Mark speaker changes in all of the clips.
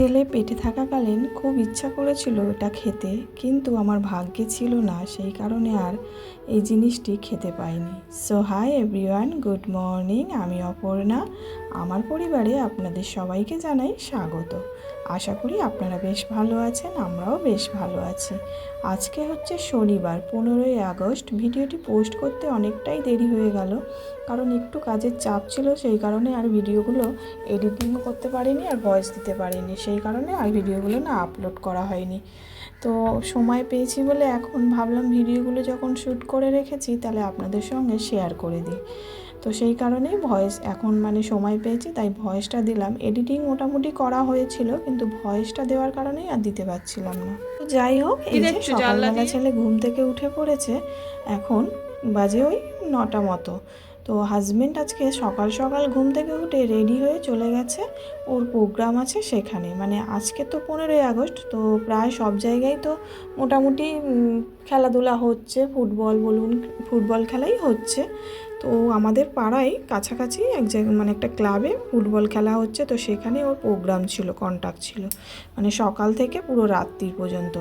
Speaker 1: ছেলে পেটে থাকাকালীন খুব ইচ্ছা করেছিল এটা খেতে, কিন্তু আমার ভাগ্যে ছিল না, সেই কারণে আর এই জিনিসটি খেতে পাইনি। So hi everyone, good morning. আমি অপর্ণা। আমার পরিবারে আপনাদের সবাইকে জানাই স্বাগত। আশা করি আপনারা বেশ ভালো আছেন, আমরাও বেশ ভালো আছি। আজকে হচ্ছে শনিবার, 15ই আগস্ট। ভিডিওটি পোস্ট করতে অনেকটাই দেরি হয়ে গেল, কারণ একটু কাজের চাপ ছিল, সেই কারণে আর ভিডিওগুলো এডিটিংও করতে পারিনি আর ভয়েস দিতে পারিনি, সেই কারণে আর ভিডিওগুলো না আপলোড করা হয়নি। তো সময় পেয়েছি বলে এখন ভাবলাম ভিডিওগুলো যখন শ্যুট করে রেখেছি তাহলে আপনাদের সঙ্গে শেয়ার করে দিই। তো সেই কারণেই ভয়েস এখন সময় পেয়েছি তাই ভয়েসটা দিলাম। এডিটিং মোটামুটি করা হয়েছিল, কিন্তু ভয়েসটা দেওয়ার কারণেই আর দিতে পারছিলাম না। তো যাই হোক, এই যে সকালবেলা ছেলে ঘুম থেকে উঠে পড়েছে, এখন বাজে ওই 9টা মতো। তো হাজব্যান্ড আজকে সকাল সকাল ঘুম থেকে উঠে রেডি হয়ে চলে গেছে, ওর প্রোগ্রাম আছে সেখানে। আজকে তো 15ই আগস্ট, তো প্রায় সব জায়গায় তো মোটামুটি খেলাধুলা হচ্ছে, ফুটবল বলুন, ফুটবল খেলাই হচ্ছে। তো আমাদের পাড়ায় কাছাকাছি এক জায়গায় একটা ক্লাবে ফুটবল খেলা হচ্ছে, তো সেখানে ওর প্রোগ্রাম ছিল, কন্ট্যাক্ট ছিল, সকাল থেকে পুরো রাত্রি পর্যন্ত।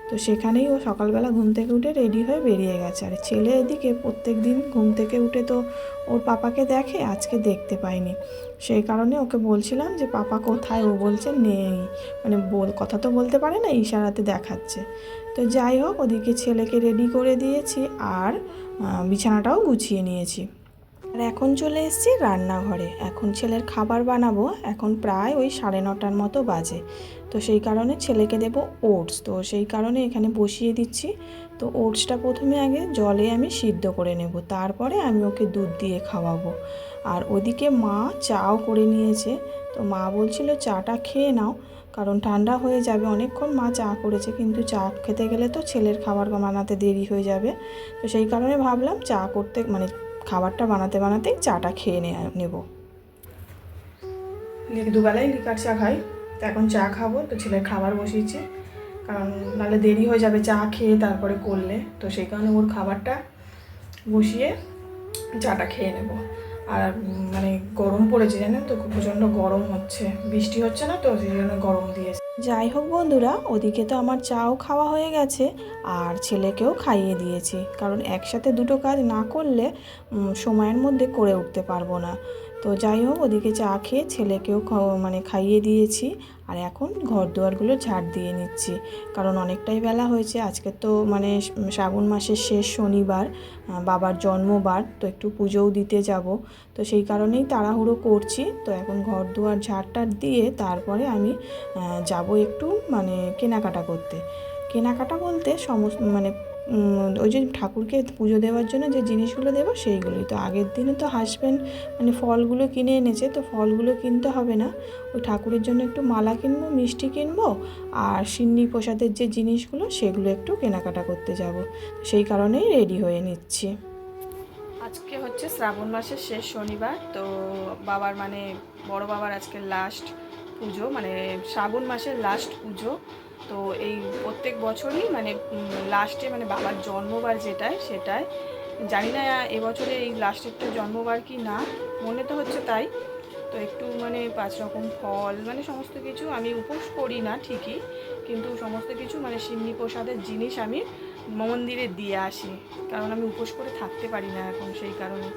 Speaker 1: তো সেখানেই ও সকালবেলা ঘুম থেকে উঠে রেডি হয়ে বেরিয়ে গেছে। আর ছেলে এদিকে প্রত্যেক দিন ঘুম থেকে উঠে তো ওর পাপাকে দেখে, আজকে দেখতে পাইনি, সেই কারণে ওকে বলছিলাম যে পাপা কোথায়। ও বলছে নেই, কথা তো বলতে পারে না, ইশারাতে দেখাচ্ছে। তো যাই হোক, ওদিকে ছেলেকে রেডি করে দিয়েছি আর বিছানাটাও গুছিয়ে নিয়েছি। আর এখন চলে এসেছি রান্নাঘরে। এখন ছেলের খাবার বানাবো। এখন প্রায় ওই 9:30 মতো বাজে। তো সেই কারণে ছেলেকে দেব ওটস, তো সেই কারণে এখানে বসিয়ে দিচ্ছি। তো ওটসটা প্রথমে আগে জলে আমি সিদ্ধ করে নেব, তারপরে আমি ওকে দুধ দিয়ে খাওয়াবো। আর ওদিকে মা চাও করে নিয়েছে, তো মা বলছিল চাটা খেয়ে নাও, কারণ ঠান্ডা হয়ে যাবে। অনেকক্ষণ মা চা করেছে, কিন্তু চা খেতে গেলে তো ছেলের খাবার বানাতে দেরি হয়ে যাবে। তো সেই কারণে ভাবলাম চা করতে খাবারটা বানাতে বানাতেই চাটা খেয়ে নেব। দুবেলাই লিকার চা খাই, তো এখন চা খাবো। তো ছেলের খাবার বসিয়েছি, কারণ নাহলে দেরি হয়ে যাবে চা খেয়ে তারপরে করলে। তো সেই কারণে ওর খাবারটা বসিয়ে চাটা খেয়ে নেব। আর গরম পড়েছে জানেন তো, খুব প্রচণ্ড গরম হচ্ছে, বৃষ্টি হচ্ছে না তো, সেই জন্য গরম দিয়েছে। যাই হোক বন্ধুরা, ওদিকে তো আমার চাও খাওয়া হয়ে গেছে আর ছেলেকেও খাইয়ে দিয়েছি, কারণ একসাথে দুটো কাজ না করলে সময়ের মধ্যে করে উঠতে পারবো না। তো যাই হোক, ওদিকে চা খেয়ে ছেলেকেও খাইয়ে দিয়েছি। আর এখন ঘর দুয়ারগুলো ঝাড় দিয়ে নিচ্ছি, কারণ অনেকটাই বেলা হয়েছে। আজকে তো শ্রাবণ মাসের শেষ শনিবার, বাবার জন্মবার, তো একটু পুজোও দিতে যাব। তো সেই কারণেই তাড়াহুড়ো করছি। তো এখন ঘর দুয়ার ঝাড়টার দিয়ে তারপরে আমি যাব একটু কেনাকাটা করতে। কেনাকাটা বলতে সমস্ত ওই যে ঠাকুরকে পুজো দেওয়ার জন্য যে জিনিসগুলো দেবো সেইগুলোই। তো আগের দিনে তো হাজব্যান্ড ফলগুলো কিনে এনেছে, তো ফলগুলো কিনতে হবে না। ওই ঠাকুরের জন্য একটু মালা কিনবো, মিষ্টি কিনবো, আর সিন্নি প্রসাদের যে জিনিসগুলো সেগুলো একটু কেনাকাটা করতে যাব। সেই কারণেই রেডি হয়ে নিচ্ছি। আজকে হচ্ছে শ্রাবণ মাসের শেষ শনিবার, তো বাবার বড় বাবার আজকে লাস্ট পুজো, শ্রাবণ মাসের লাস্ট পুজো। তো এই প্রত্যেক বছরই লাস্টে বাবার জন্মবার সেটাই জানি না এবছরে এই লাস্টেরটা জন্মবার কি না, মনে তো হচ্ছে তাই। তো একটু 5 রকম ফল সমস্ত কিছু, আমি উপোস করি না ঠিকই, কিন্তু সমস্ত কিছু সিন্নি প্রসাদের জিনিস আমি মন্দিরে দিয়ে আসি, কারণ আমি উপোস করে থাকতে পারি না এখন, সেই কারণে।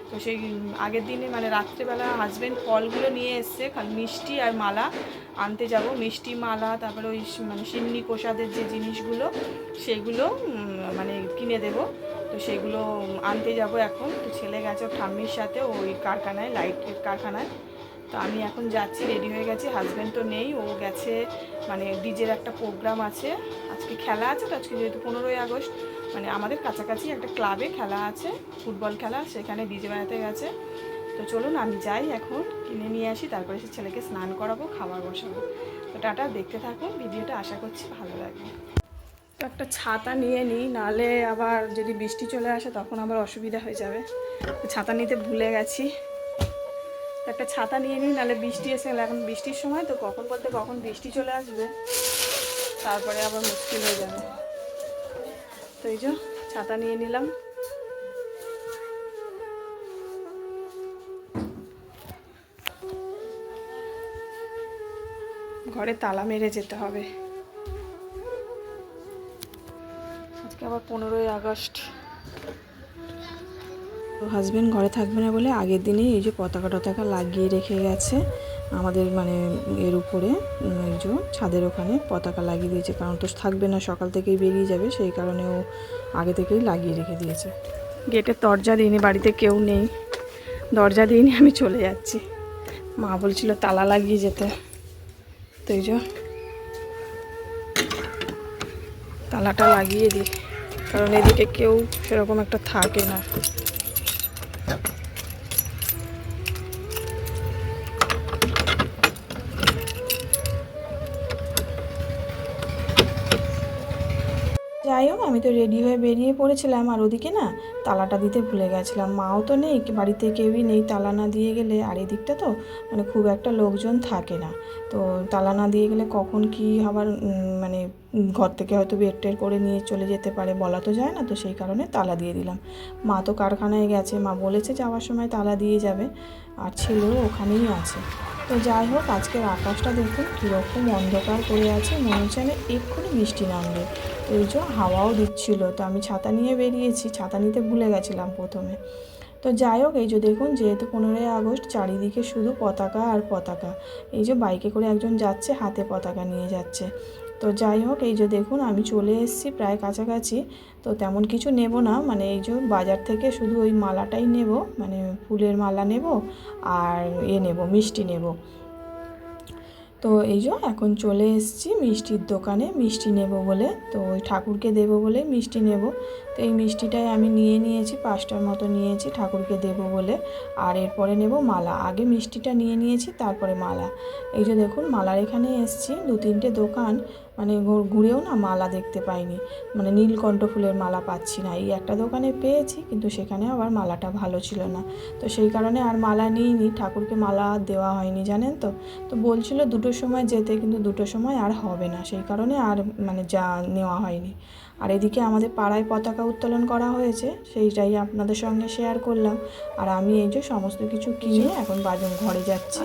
Speaker 1: তো সেই আগের দিনে রাত্রেবেলা হাজব্যান্ড ফলগুলো নিয়ে এসছে, মিষ্টি আর মালা আনতে যাব, মিষ্টি মালা, তারপরে ওই সিন্নি প্রসাদের যে জিনিসগুলো সেগুলো কিনে দেব। তো সেগুলো আনতে যাব এখন। তো ছেলে গেছে ওর ঠাম্মির সাথে ওই কারখানায়, লাইটের কারখানায়। তো আমি এখন যাচ্ছি, রেডি হয়ে গেছি। হাজব্যান্ড তো নেই, ও গেছে ডিজের একটা প্রোগ্রাম আছে, আজকে খেলা আছে। তো আজকে যেহেতু 15ই আগস্ট, আমাদের কাছাকাছি একটা ক্লাবে খেলা আছে, ফুটবল খেলা, সেখানে ডিজে বাজাতে গেছে। তো চলুন আমি যাই, এখন কিনে নিয়ে আসি, তারপরে সে ছেলেকে স্নান করাবো, খাবার বসাবো। তো টাটা, দেখতে থাকুন ভিডিওটা, আশা করছি ভালো লাগবে। তো একটা ছাতা নিয়ে নিই, নাহলে আবার যদি বৃষ্টি চলে আসে তখন আবার অসুবিধা হয়ে যাবে। তো ছাতা নিতে ভুলে গেছি, একটা ছাতা নিয়ে নিই, নাহলে বৃষ্টি এসে গেলে, এখন বৃষ্টির সময় তো কখন বলতে কখন বৃষ্টি চলে আসবে, তারপরে আবার মুশকিল হয়ে যাবে। তো এই যে ছাতা নিয়ে নিলাম। ঘর ঘরে তালা মেরে যেতে হবে। আজকে আবার 15ই আগস্ট। তো হাজবেন্ড ঘরে থাকবে না বলে আগের দিনেই এই যে পতাকা টতাকা লাগিয়ে রেখে গেছে আমাদের মানে এর উপরে, এই যে ছাদের ওখানে পতাকা লাগিয়ে দিয়েছে, কারণ তো থাকবে না, সকাল থেকেই বেরিয়ে যাবে, সেই কারণে ও আগে থেকেই লাগিয়ে রেখে দিয়েছে। গেটের দরজা দিইনি, বাড়িতে কেউ নেই, দরজা দিইনি, আমি চলে যাচ্ছি। মা বলছিল তালা লাগিয়ে যেতে, তো এই যে তালাটা লাগিয়ে দিই, কারণ এদিকে কেউ সেরকম একটা থাকে না। যাই হোক, আমি তো রেডি হয়ে বেরিয়ে পড়েছিলাম, আর ওদিকে না তালাটা দিতে ভুলে গেছিলাম। মাও তো নেই, বাড়িতে কেউই নেই, তালা না দিয়ে গেলে, আর এদিকটা তো মানে খুব একটা লোকজন থাকে না, তো তালা না দিয়ে গেলে কখন কি আবার মানে ঘর থেকে হয়তো বের টের করে নিয়ে চলে যেতে পারে, বলা তো যায় না, তো সেই কারণে তালা দিয়ে দিলাম। মা তো কারখানায় গেছে, মা বলেছে যাওয়ার সময় তালা দিয়ে যাবে, আর ছেলেও ওখানেই আছে। তো যাই হোক, আজকের আকাশটা দেখুন কীরকম অন্ধকার করে আছে, মনে হচ্ছে আমি এক্ষুনি বৃষ্টি নামবে। তো এই যে হাওয়াও দিচ্ছিল, তো আমি ছাতা নিয়ে বেরিয়েছি, ছাতা নিতে ভুলে গেছিলাম প্রথমে। তো যাই হোক, এই যে দেখুন, যেহেতু 15ই আগস্ট, চারিদিকে শুধু পতাকা আর পতাকা। এই যে বাইকে করে একজন যাচ্ছে, হাতে পতাকা নিয়ে যাচ্ছে। তো যাই হোক, এই যে দেখুন আমি চলে এসেছি প্রায় কাছাকাছি। তো তেমন কিছু নেব না, মানে এই যে বাজার থেকে শুধু ওই মালাটাই নেব, মানে ফুলের মালা নেব আর নেব, মিষ্টি নেব। তো এই যে এখন চলে এসেছি মিষ্টির দোকানে, মিষ্টি নেব বলে, তো ওই ঠাকুরকে দেবো বলে মিষ্টি নেব। তো এই মিষ্টিটাই আমি নিয়ে নিয়েছি, 5টার মতো নিয়েছি ঠাকুরকে দেবো বলে, আর এরপরে নেব মালা। আগে মিষ্টিটা নিয়ে নিয়েছি, তারপরে মালা। এই যে দেখুন মালার এখানে এসেছি, 2-3টে দোকান, মানে ঘুরেও না মালা দেখতে পাইনি, মানে নীলকণ্ঠ ফুলের মালা পাচ্ছি না। এই একটা দোকানে পেয়েছি, কিন্তু সেখানে আবার মালাটা ভালো ছিল না, তো সেই কারণে আর মালা নিইনি, ঠাকুরকে মালা দেওয়া হয়নি, জানেন তো। তো বলছিল 2টোর সময় যেতে, কিন্তু 2টোর সময় আর হবে না, সেই কারণে আর মানে যা নেওয়া হয়নি। আর এদিকে আমাদের পাড়ায় পতাকা উত্তোলন করা হয়েছে, সেইটাই আপনাদের সঙ্গে শেয়ার করলাম। আর আমি এই যে সমস্ত কিছু কিনে এখন ঘরে যাচ্ছি।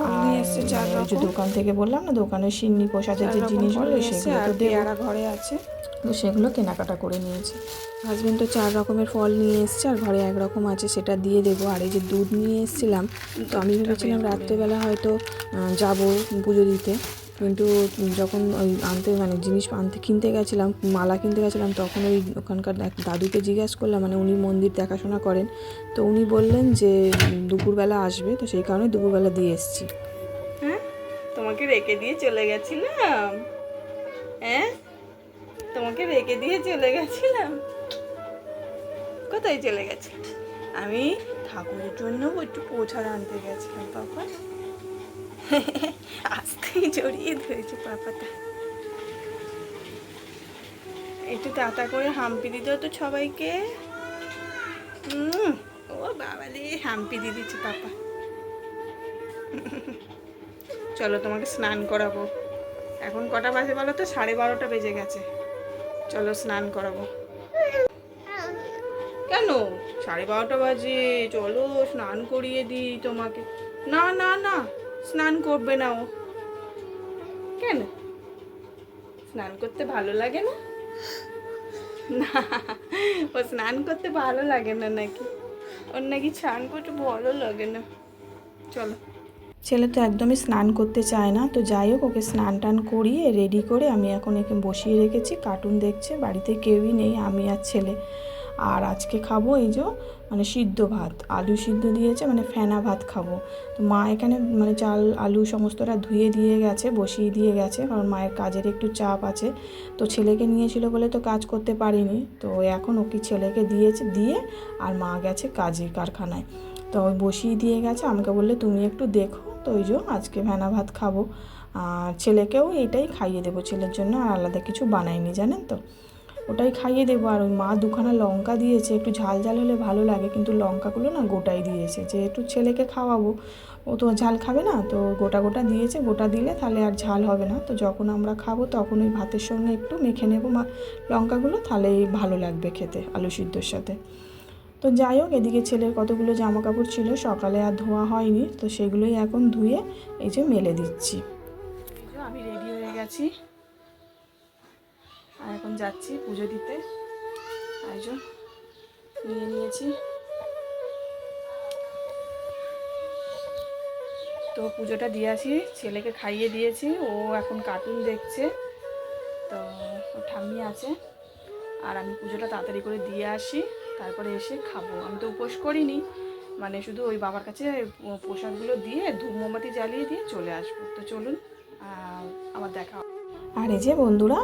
Speaker 1: আর এই যে দোকান থেকে বললাম না, দোকানের সিন্নি প্রসাদের যে জিনিসগুলো সেগুলো তো দেওয়া ঘরে আছে, তো সেগুলো কেনাকাটা করে নিয়েছি। হাজবেন্ড তো 4 রকমের ফল নিয়ে এসছে, আর ঘরে 1 রকম আছে, সেটা দিয়ে দেবো। আর এই যে দুধ নিয়ে এসেছিলাম, তো আমি ভেবেছিলাম রাত্রেবেলা হয়তো যাব পুজো দিতে, কিন্তু যখন ওই মানে জিনিস কিনতে গেছিলাম, মালা কিনতে গেছিলাম, তখন ওই ওখানকার দাদুকে জিজ্ঞাসা করলাম, মানে উনি মন্দির দেখাশোনা করেন, তো উনি বললেন যে দুপুরবেলা আসবে, তো সেই কারণে দুপুরবেলা দিয়ে এসেছি। হ্যাঁ, তোমাকে রেখে দিয়ে চলে গেছিলাম, হ্যাঁ তোমাকে রেখে দিয়ে চলে গেছিলাম। কোথায় চলে গেছি? আমি ঠাকুরের জন্য একটু প্রসাদ আনতে গেছিলাম পাপা। আস্তেই জড়িয়ে ধরেছে পাপাটা। একটু তাড়া করে হাম্পি দিতে হতো সবাইকে। ও বাবা রে, হাম্পি দিয়ে দিচ্ছে পাপা। চলো তোমাকে স্নান করাবো। এখন কটা বাজে বলো তো? 12:30 বেজে গেছে। চলো স্নান করাবো। কেন 12:30 বাজে? চলো স্নান করিয়ে দিই তোমাকে। না না না, স্নান করবে না ও। কেন? স্নান করতে ভালো লাগে না? না, ও স্নান করতে ভালো লাগে না নাকি? ওর নাকি স্নান করতে ভালো লাগে না। চলো। ছেলে তো একদমই স্নান করতে চায় না, তো যাই হোক, ওকে স্নান টান করিয়ে রেডি করে আমি এখন একে বসিয়ে রেখেছি, কার্টুন দেখছে, বাড়িতে কেউই নেই, আমি আর ছেলে। আর আজকে খাবো এই যে মানে সিদ্ধ ভাত, আলু সিদ্ধ দিয়েছে, মানে ফেনা ভাত খাবো। তো মা এখানে মানে চাল আলু সমস্তটা ধুয়ে দিয়ে গেছে, বসিয়ে দিয়ে গেছে, কারণ মায়ের কাজের একটু চাপ আছে, তো ছেলেকে নিয়েছিল বলে তো কাজ করতে পারিনি, তো এখন ওকে ছেলেকে দিয়ে আর মা গেছে কাজে, কারখানায়, তো বসিয়ে দিয়ে গেছে, আমাকে বললে তুমি একটু দেখো, তো ওই যে আজকে ফেনা ভাত খাবো, আর ছেলেকেও এটাই খাইয়ে দেবো, ছেলের জন্য আর আলাদা কিছু বানাইনি, জানেন তো, ওটাই খাইয়ে দেবো। আর ওই মা 2খানা লঙ্কা দিয়েছে, একটু ঝাল ঝাল হলে ভালো লাগে, কিন্তু লঙ্কাগুলো না গোটাই দিয়েছে, যে একটু ছেলেকে খাওয়াবো, ও তো ঝাল খাবে না, তো গোটা গোটা দিয়েছে, গোটা দিলে তাহলে আর ঝাল হবে না, তো যখন আমরা খাবো তখন ওই ভাতের সঙ্গে একটু মেখে নেবো লঙ্কাগুলো, তাহলে ভালো লাগবে খেতে আলু সিদ্ধর সাথে। তো যাই হোক, এদিকে ছেলের কতগুলো জামা কাপড় ছিল, সকালে আর ধোয়া হয়নি, তো সেগুলোই এখন ধুয়ে এই যে মেলে দিচ্ছি। আমি রেডি হয়ে গেছি আর এখন যাচ্ছি পুজো দিতে। আয়োজন নিয়ে নিয়েছি, তো পুজোটা দিয়ে আসি। ছেলেকে খাইয়ে দিয়েছি, ও এখন কার্টুন দেখছে, তো ও ঠাম্মি আছে। আর আমি পুজোটা তাড়াতাড়ি করে দিয়ে আসি, তারপরে এসে খাবো। আমি তো উপোস করিনি, মানে শুধু ওই বাবার কাছে প্রসাদগুলো দিয়ে ধূপ মোমবাতি জ্বালিয়ে দিয়ে চলে আসবো। তো চলুন আবার দেখা। আর এই যে বন্ধুরা,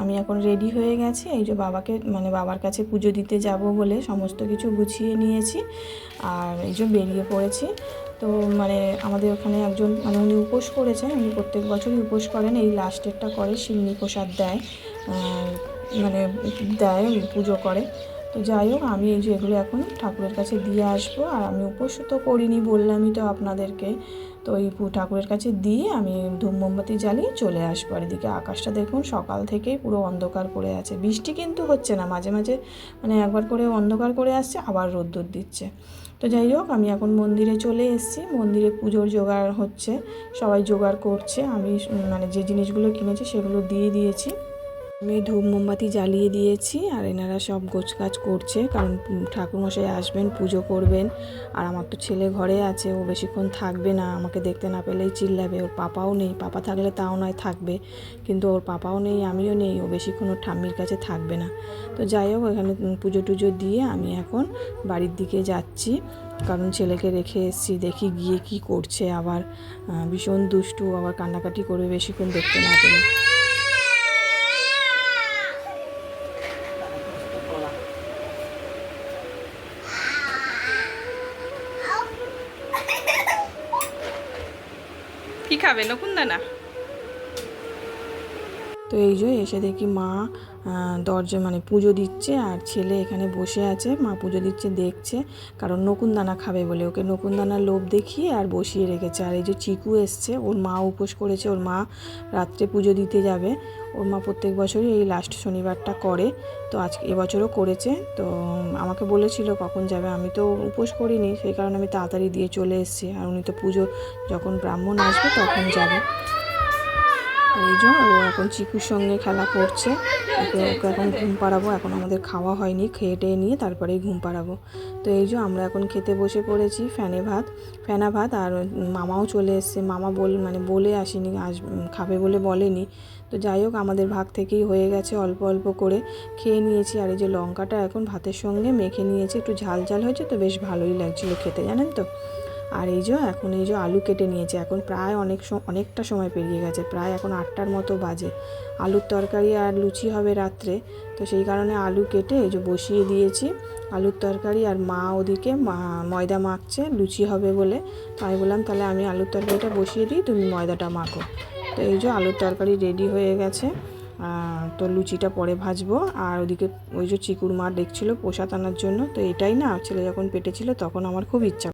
Speaker 1: আমি এখন রেডি হয়ে গেছি। এই যে বাবাকে মানে বাবার কাছে পুজো দিতে যাব বলে সমস্ত কিছু গুছিয়ে নিয়েছি, আর এই যে বেরিয়ে পড়েছি। তো মানে আমাদের ওখানে একজন মানে উনি উপোস করেছেন, উনি প্রত্যেক বছরই উপোস করেন, এই লাস্টেরটা করে সিন্নি প্রসাদ দেয়, মানে দেয় পুজো করে। তো যাই হোক, আমি এই যে এগুলো এখন ঠাকুরের কাছে দিয়ে আসবো। আর আমি উপোস তো করিনি, বললামই তো আপনাদেরকে। তো এই ঠাকুরের কাছে দিয়ে আমি ধূপ মোমবাতি জ্বালিয়ে চলে আসবো। আর এদিকে আকাশটা দেখুন সকাল থেকেই পুরো অন্ধকার করে আছে, বৃষ্টি কিন্তু হচ্ছে না, মাঝে মাঝে মানে একবার করে অন্ধকার করে আসছে, আবার রোদ্দুর দিচ্ছে। তো যাই হোক, আমি এখন মন্দিরে চলে এসেছি। মন্দিরে পুজোর জোগাড় হচ্ছে, সবাই জোগাড় করছে। আমি মানে যে জিনিসগুলো কিনেছি সেগুলো দিয়ে দিয়েছি। আমি ধূপ মোমবাতি জ্বালিয়ে দিয়েছি, আর এনারা সব গোছগাছ করছে, কারণ ঠাকুরমশাই আসবেন, পুজো করবেন। আর আমার তো ছেলে ঘরে আছে, ও বেশিক্ষণ থাকবে না, আমাকে দেখতে না পেলেই চিল্লাবে। ওর পাপাও নেই, পাপা থাকলে তাও নয় থাকবে, কিন্তু ওর পাপাও নেই, আমিও নেই, ও বেশিক্ষণ ওর ঠাম্মির কাছে থাকবে না। তো যাই হোক, এখানে পুজো টুজো দিয়ে আমি এখন বাড়ির দিকে যাচ্ছি, কারণ ছেলেকে রেখে এসেছি। দেখি গিয়ে কি করছে, আবার ভীষণ দুষ্টু, আবার কান্নাকাটি করবে বেশিক্ষণ দেখতে না পেলে। কি খাবে নকুনদানা? তো এই যে এসে দেখি মা দরজা মানে পুজো দিচ্ছে, আর ছেলে এখানে বসে আছে, মা পুজো দিচ্ছে দেখছে, কারণ নকুনদানা খাবে বলে ওকে নকুনদানার লোভ দেখিয়ে আর বসিয়ে রেখেছে। আর এই যে চিকু এসছে, ওর মা উপোস করেছে, ওর মা রাত্রে পুজো দিতে যাবে। ওর মা প্রত্যেক বছরই এই লাস্ট শনিবারটা করে, তো আজকে এবছরও করেছে। তো আমাকে বলেছিল কখন যাবে, আমি তো উপোস করিনি, সেই কারণে আমি তাড়াতাড়ি দিয়ে চলে এসেছি। আর উনি তো পুজো যখন ব্রাহ্মণ আসবে তখন যাবে। এই যে ও এখন চিকুর সঙ্গে খেলা করছে, ওকে এখন ঘুম পাড়াবো। এখন আমাদের খাওয়া হয়নি, খেয়ে টেয়ে নিয়ে তারপরেই ঘুম পাড়াবো। তো এই যে আমরা এখন খেতে বসে পড়েছি ফেনা ভাত। আর মামাও চলে এসছে, মামা বলে আসেনি, খাবে বলে বলেনি। তো যাই হোক, আমাদের ভাগ থেকেই হয়ে গেছে, অল্প অল্প করে খেয়ে নিয়েছি। আর এই যে লঙ্কাটা এখন ভাতের সঙ্গে মেখে নিয়েছি, একটু ঝাল ঝাল হয়েছে, তো বেশ ভালোই লাগছিলো খেতে, জানেন তো। আর এই যে এখন এই যে আলু কেটে নিয়েছে, এখন প্রায় অনেকটা সময় পেরিয়ে গেছে, প্রায় এখন 8টার মতো বাজে। আলুর তরকারি আর লুচি হবে রাত্রে, তো সেই কারণে আলু কেটে এই যে বসিয়ে দিয়েছি আলুর তরকারি। আর মা ওদিকে ময়দা মাখছে লুচি হবে বলে, তো আমি বললাম তাহলে আমি আলুর তরকারিটা বসিয়ে দিই, তুমি ময়দাটা মাখো। তো এই যে আলুর তরকারি রেডি হয়ে গেছে, তো লুচিটা পরে ভাজবো। আর ওদিকে ওই যে চিকুর মা দেখছিল প্রসাদ আনার জন্য, তো এটাই না ছেলে যখন পেটে ছিল তখন আমার খুব ইচ্ছা